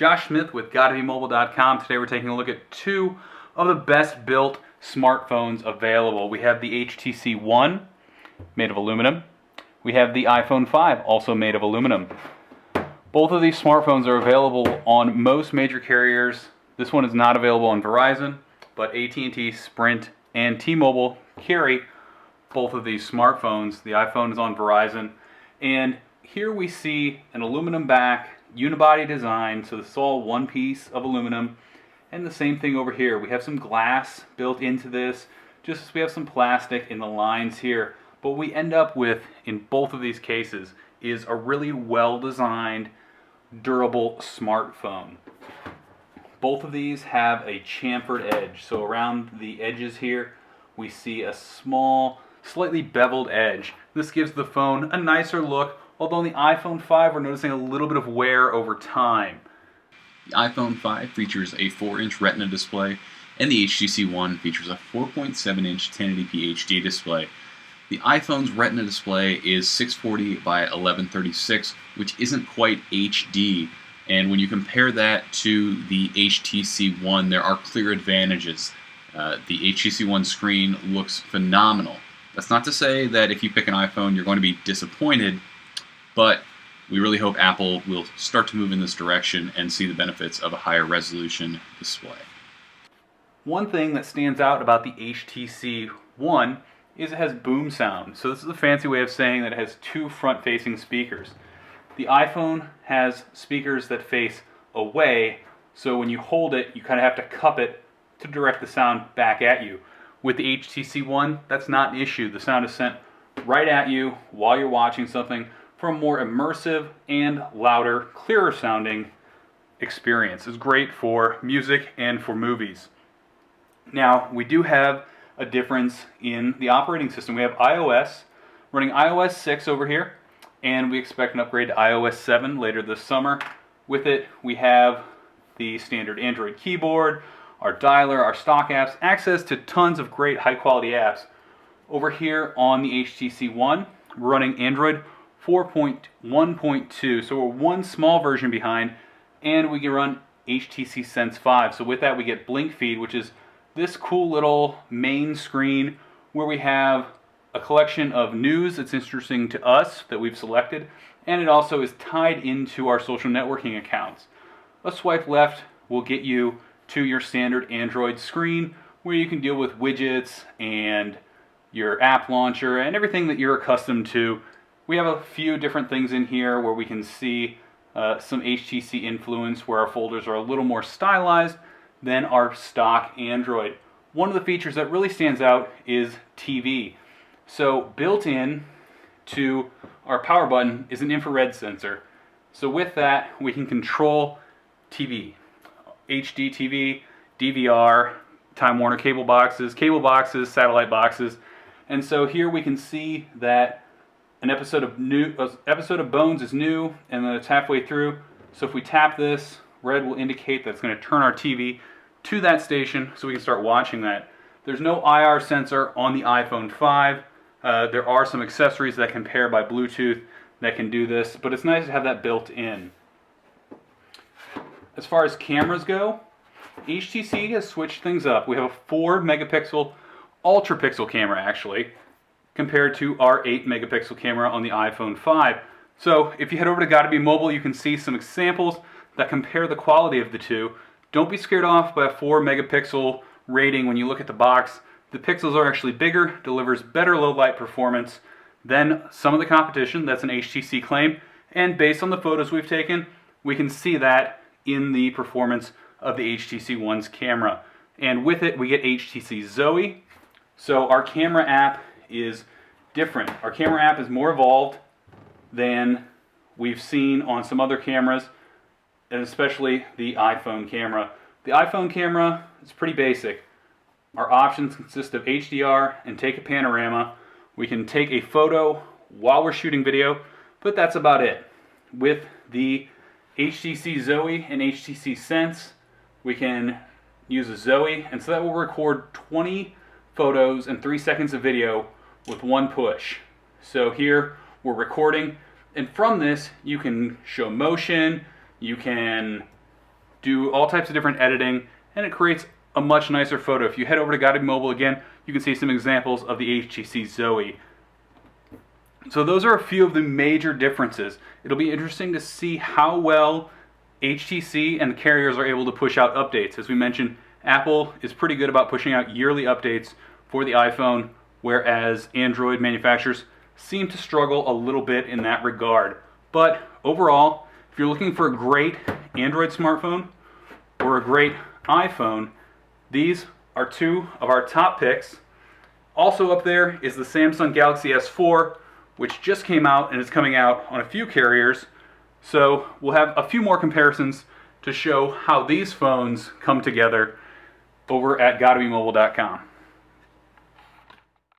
Josh Smith with GottaBeMobile.com. Today we're taking a look at two of the best built smartphones available. We have the HTC One, made of aluminum. We have the iPhone 5, also made of aluminum. Both of these smartphones are available on most major carriers. This one is not available on Verizon, but AT&T, Sprint, and T-Mobile carry both of these smartphones. The iPhone is on Verizon, and here we see an aluminum back, unibody design, so this is all one piece of aluminum. And the same thing over here. We have some glass built into this, just as we have some plastic in the lines here. But what we end up with in both of these cases is a really well-designed, durable smartphone. Both of these have a chamfered edge. So around the edges here, we see a small, slightly beveled edge. This gives the phone a nicer look, although on the iPhone 5 we're noticing a little bit of wear over time. The iPhone 5 features a 4-inch Retina display, and the HTC One features a 4.7-inch 1080p HD display. The iPhone's Retina display is 640 by 1136, which isn't quite HD, and when you compare that to the HTC One, there are clear advantages. The HTC One screen looks phenomenal. That's not to say that if you pick an iPhone you're going to be disappointed, but we really hope Apple will start to move in this direction and see the benefits of a higher resolution display. One thing that stands out about the HTC One is it has boom sound. So this is a fancy way of saying that it has two front-facing speakers. The iPhone has speakers that face away, so when you hold it, you kind of have to cup it to direct the sound back at you. With the HTC One, that's not an issue. The sound is sent right at you while you're watching something for a more immersive and louder, clearer sounding experience. It's great for music and for movies. Now, we do have a difference in the operating system. We have iOS, running iOS 6 over here, and we expect an upgrade to iOS 7 later this summer. With it, we have the standard Android keyboard, our dialer, our stock apps, access to tons of great high-quality apps. Over here on the HTC One, we're running Android 4.1.2, so we're one small version behind, and we can run HTC Sense 5. So with that we get Blink Feed, which is this cool little main screen where we have a collection of news that's interesting to us that we've selected, and it also is tied into our social networking accounts. A swipe left will get you to your standard Android screen where you can deal with widgets and your app launcher and everything that you're accustomed to. We have a few different things in here where we can see some HTC influence, where our folders are a little more stylized than our stock Android. One of the features that really stands out is TV. So built in to our power button is an infrared sensor. So with that we can control TV, HD TV, DVR, Time Warner cable boxes, satellite boxes. And so here we can see that an episode of Bones is new, and then it's halfway through. So if we tap this, red will indicate that it's going to turn our TV to that station so we can start watching that. There's no IR sensor on the iPhone 5. There are some accessories that can pair by Bluetooth that can do this, but it's nice to have that built in. As far as cameras go, HTC has switched things up. We have a 4 megapixel ultra pixel camera actually, compared to our 8 megapixel camera on the iPhone 5. So if you head over to Gotta Be Mobile, you can see some examples that compare the quality of the two. Don't be scared off by a 4 megapixel rating when you look at the box. The pixels are actually bigger, delivers better low light performance than some of the competition. That's an HTC claim, and based on the photos we've taken, we can see that in the performance of the HTC One's camera. And with it we get HTC Zoe. So our camera app is different. Our camera app is more evolved than we've seen on some other cameras, and especially the iPhone camera. The iPhone camera is pretty basic. Our options consist of HDR and take a panorama. We can take a photo while we're shooting video, but that's about it. With the HTC Zoe and HTC Sense, we can use a Zoe, and so that will record 20 photos and 3 seconds of video with one push. So here we're recording, and from this you can show motion, you can do all types of different editing, and it creates a much nicer photo. If you head over to Gotta Be Mobile again, you can see some examples of the HTC Zoe. So those are a few of the major differences. It'll be interesting to see how well HTC and the carriers are able to push out updates. As we mentioned, Apple is pretty good about pushing out yearly updates for the iPhone, whereas Android manufacturers seem to struggle a little bit in that regard. But overall, if you're looking for a great Android smartphone or a great iPhone, these are two of our top picks. Also up there is the Samsung Galaxy S4, which just came out and is coming out on a few carriers. So we'll have a few more comparisons to show how these phones come together over at GottaBeMobile.com.